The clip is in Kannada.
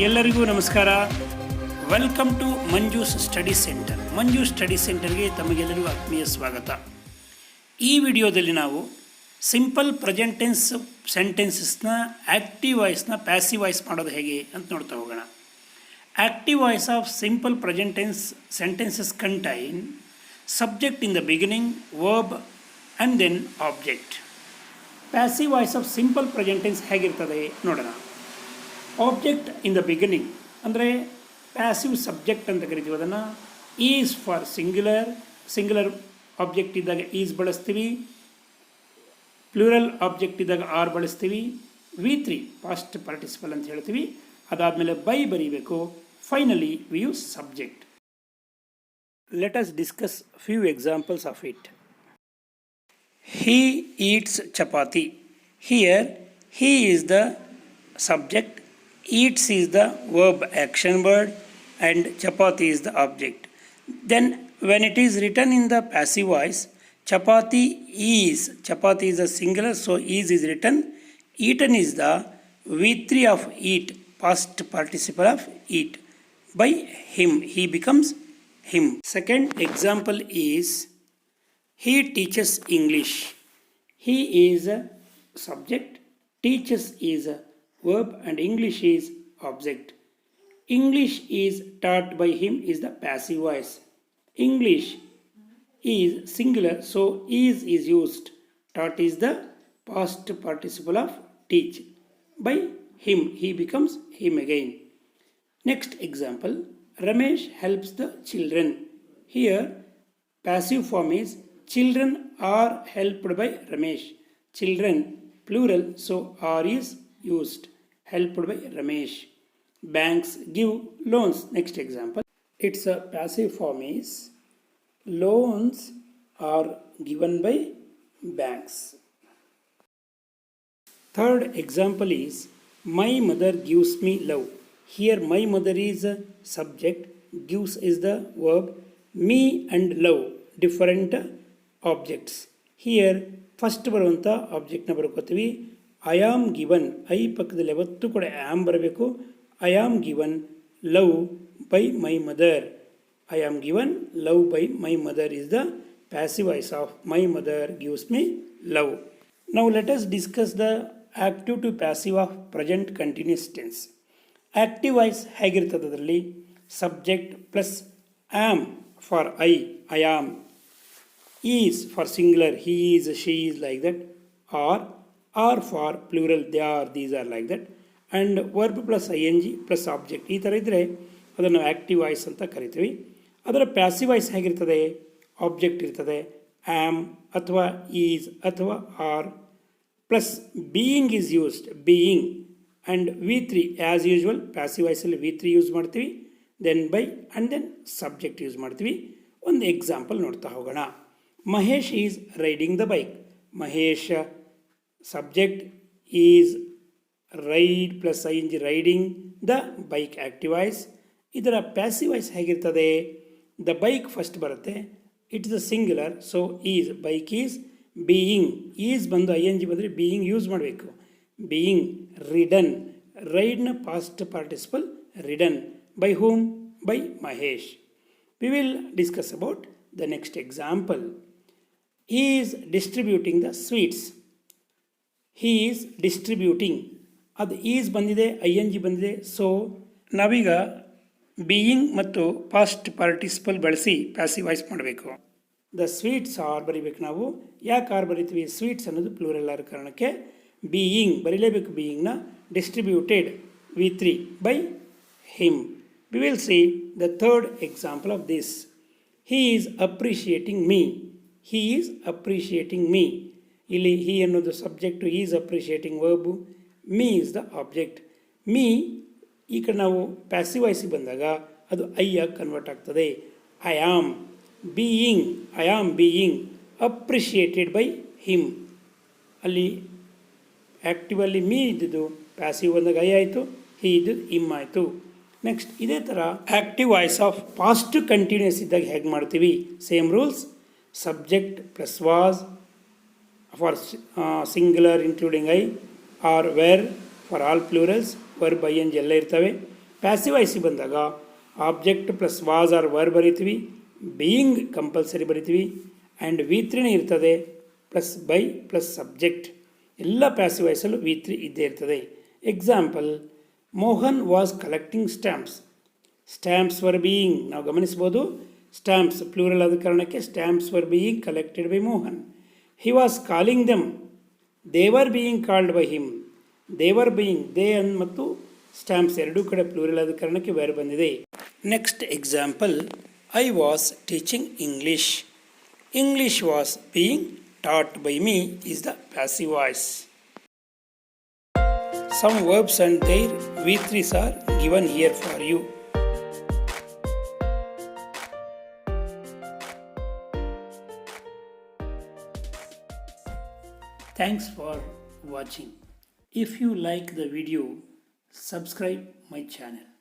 ಎಲ್ಲರಿಗೂ ನಮಸ್ಕಾರ. Welcome to Manju's study centre. Manju's study ಸೆಂಟರ್ಗೆ ತಮಗೆಲ್ಲರಿಗೂ ಆತ್ಮೀಯ ಸ್ವಾಗತ. ಈ ವಿಡಿಯೋದಲ್ಲಿ ನಾವು ಸಿಂಪಲ್ ಪ್ರೆಸೆಂಟ್ ಟೆನ್ಸ್ ಸೆಂಟೆನ್ಸಸ್ನ ಆ್ಯಕ್ಟಿವ್ ವಾಯ್ಸ್ನ ಪ್ಯಾಸಿವ್ ವಾಯ್ಸ್ ಮಾಡೋದು ಹೇಗೆ ಅಂತ ನೋಡ್ತಾ ಹೋಗೋಣ. Active voice of simple present tense sentences contain subject in the beginning, verb and then object. Passive voice of simple present tense ಹೇಗಿರ್ತದೆ ನೋಡೋಣ. ಆಬ್ಜೆಕ್ಟ್ ಇನ್ ದ ಬಿಗಿನಿಂಗ್ ಅಂದರೆ ಪ್ಯಾಸಿವ್ ಸಬ್ಜೆಕ್ಟ್ ಅಂತ ಕರಿತೀವಿ. ಅದನ್ನು ಈಸ್ ಫಾರ್ ಸಿಂಗ್ಯುಲರ್ ಆಬ್ಜೆಕ್ಟ್ ಇದ್ದಾಗ ಈಸ್ ಬಳಸ್ತೀವಿ, ಪ್ಲೂರಲ್ ಆಬ್ಜೆಕ್ಟ್ ಇದ್ದಾಗ ಆರ್ ಬಳಸ್ತೀವಿ, V3 ಪಾಸ್ಟ್ ಪಾರ್ಟಿಸಿಪಲ್ ಅಂತ ಹೇಳ್ತೀವಿ. ಅದಾದಮೇಲೆ ಬೈ ಬರೀಬೇಕು. Finally we use subject. Let us discuss few examples of it. He eats chapati. Here he is the subject, eats is the verb action word, and chapati is the object. Then when it is written in the passive voice, chapati is a singular, so is written. Eaten is the V3 of eat, past participle of eat. By him, he becomes him. Second example is he teaches English. He is a subject, teaches is a verb, and English is object. English is taught by him is the passive voice. English is singular, so is used. Taught is the past participle of teach. By him, he becomes him again. Next example, Ramesh helps the children. Here passive form is children are helped by Ramesh. Children plural, so are is used. Helped by Ramesh. Banks give loans. Next example, its a passive form is loans are given by banks. Third example is my mother gives me love. Here my mother is a subject, gives is the verb, me and love different objects. Here first ಬರುವಂಥ ಆಬ್ಜೆಕ್ಟ್ನ ಬರ್ಕೋತೀವಿ. ಐ ಆಮ್ ಗಿವನ್, ಐ ಪಕ್ಕದಲ್ಲಿ ಯಾವತ್ತೂ ಕೂಡ ಆ್ಯಮ್ ಬರಬೇಕು. I am given love by my mother. I am given love by my mother is the passive voice of my mother gives me love. Now let us discuss the active to passive of present continuous tense. Active voice ಹೇಗಿರ್ತದೆ ಅದರಲ್ಲಿ subject plus am for I am, is for singular, he is, she is, like that, or for plural, they are, these are, like that, and verb plus ing plus object. ಈ ಥರ ಇದ್ದರೆ ಅದನ್ನು ಆ್ಯಕ್ಟಿವ್ ವಾಯ್ಸ್ ಅಂತ ಕರಿತೀವಿ. ಅದರ ಪ್ಯಾಸಿವ್ ವಾಯ್ಸ್ ಹೇಗಿರ್ತದೆ, ಆಬ್ಜೆಕ್ಟ್ ಇರ್ತದೆ, ಆಮ್ ಅಥವಾ ಈಸ್ ಅಥವಾ are plus being is used, being and V3 as usual. Passive ವಾಯ್ಸಲ್ಲಿ V3 ಯೂಸ್ ಮಾಡ್ತೀವಿ, then by and then subject use ಮಾಡ್ತೀವಿ. ಒಂದು ಎಕ್ಸಾಂಪಲ್ ನೋಡ್ತಾ ಹೋಗೋಣ. Mahesh is riding the bike. Mahesh subject is ride plus ing, riding the bike active voice. ಇದರ ಪ್ಯಾಸಿವ್ ವಾಯ್ಸ್ ಹೇಗಿರ್ತದೆ, ದ ಬೈಕ್ ಫಸ್ಟ್ ಬರುತ್ತೆ, it's the singular, so is, bike is, being, is ಬಂದು ಐ ಎನ್ ಜಿ ಬಂದರೆ ಬೀಯಿಂಗ್ ಯೂಸ್ ಮಾಡಬೇಕು. ಬೀಯಿಂಗ್, ರಿಡನ್, ರೈಡ್ನ past participle ridden. By whom, by Mahesh. We will discuss about the next example. He is distributing the sweets. He is distributing. ಅದು ಈಸ್ ಬಂದಿದೆ, ಐ ಎನ್ ಜಿ ಬಂದಿದೆ, ಸೊ ನಾವೀಗ ಬೀಯಿಂಗ್ ಮತ್ತು ಪಾಸ್ಟ್ ಪಾರ್ಟಿಸಿಪಲ್ ಬಳಸಿ ಪ್ಯಾಸಿವ್ ವಾಯ್ಸ್ ಮಾಡಬೇಕು. ದ ಸ್ವೀಟ್ಸ್ ಆರ್ ಬರೀಬೇಕು ನಾವು. ಯಾಕೆ ಆರ್ ಬರಿತೀವಿ, ಸ್ವೀಟ್ಸ್ ಅನ್ನೋದು ಪ್ಲೂರಲ್ ಆದ ಕಾರಣಕ್ಕೆ ಬೀಯಿಂಗ್ ಬರೀಲೇಬೇಕು. ಬೀಯಿಂಗ್ನ distributed V3 by him. We will see the third example of this. He is appreciating me. He is appreciating me. ಇಲ್ಲಿ he ಅನ್ನೋದು subject, is appreciating verb, me is the object. Me ಈ ಕಡೆ ನಾವು ಪ್ಯಾಸಿವ್ ವಾಯ್ಸಿಗೆ ಬಂದಾಗ ಅದು ಐ ಆಗಿ ಕನ್ವರ್ಟ್ ಆಗ್ತದೆ. I am being appreciated by him. ಅಲ್ಲಿ ಆ್ಯಕ್ಟಿವಲ್ಲಿ ಮೀ ಇದ್ದಿದ್ದು, ಪ್ಯಾಸಿವ್ ಬಂದಾಗ ಐ ಆಯಿತು, ಹಿ ಇದ್ದಿದ್ದು ಇಮ್ ಆಯಿತು. ನೆಕ್ಸ್ಟ್ ಇದೇ ಥರ active voice of past continuous ಇದ್ದಾಗ ಹೇಗೆ ಮಾಡ್ತೀವಿ, same rules. Subject plus was for singular including I, or were for all plurals, verb I N G ಎಲ್ಲ ಇರ್ತವೆ. ಪ್ಯಾಸಿವ್ ವಾಯ್ಸಿಗೆ ಬಂದಾಗ object plus was or were ಬರಿತೀವಿ, ಬೀಯಿಂಗ್ ಕಂಪಲ್ಸರಿ ಬರಿತೀವಿ, ಆ್ಯಂಡ್ V3 ಇರ್ತದೆ, ಪ್ಲಸ್ ಬೈ ಪ್ಲಸ್ ಸಬ್ಜೆಕ್ಟ್. ಎಲ್ಲ ಪ್ಯಾಸಿವ್ ವಾಯ್ಸಲ್ಲೂ V3 ಇದ್ದೇ ಇರ್ತದೆ. Example, Mohan was collecting stamps. Stamps var being, ನಾವು ಗಮನಿಸ್ಬೋದು ಸ್ಟ್ಯಾಂಪ್ಸ್ ಪ್ಲೂರಲ್ ಆದ ಕಾರಣಕ್ಕೆ stamps var being collected by Mohan. He was calling them, they were being called by him. They were being, they ಮತ್ತು ಸ್ಟ್ಯಾಂಪ್ಸ್ ಎರಡೂ ಕಡೆ ಪ್ಲೂರಲ್ ಆದ ಕಾರಣಕ್ಕೆ ವೇರ್ ಬಂದಿದೆ. Next example, I was teaching English. English was being taught by me is the passive voice. Some verbs and their V3s are given here for you. Thanks for watching. If you like the video, subscribe my channel.